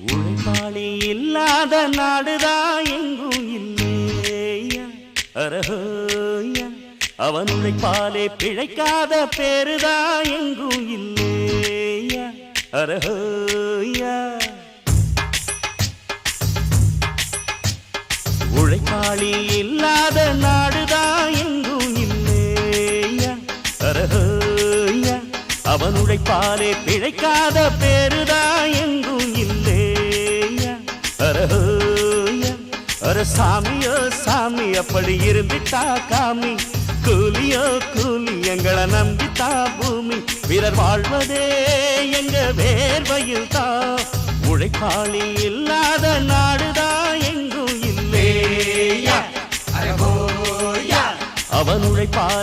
உழைப்பாளி இல்லாத நாடுதான் எங்கும் இல்லையா அரஹோயா அவன் உழைப்பாலே பிழைக்காத பேருதான் எங்கும் இல்லையா அரஹோயா உழைப்பாளி இல்லாத நாடுதான் எங்கும் இல்லையா அரஹோயா அவன் உழைப்பாலே பிழைக்காத பேருதான் எங்கும் இல்லையா அரஹோயா அர சாமியோ சாமி அப்படி இருந்துட்டா காமி கூலியோ கூலி எங்களை நம்பித்தா பூமி பிறர் வாழ்வதே எங்க வேர்வையில் தான் உழைப்பாளி இல்லாத நாடுதான் எங்கும் இல்லையா அவன் உழைப்பால்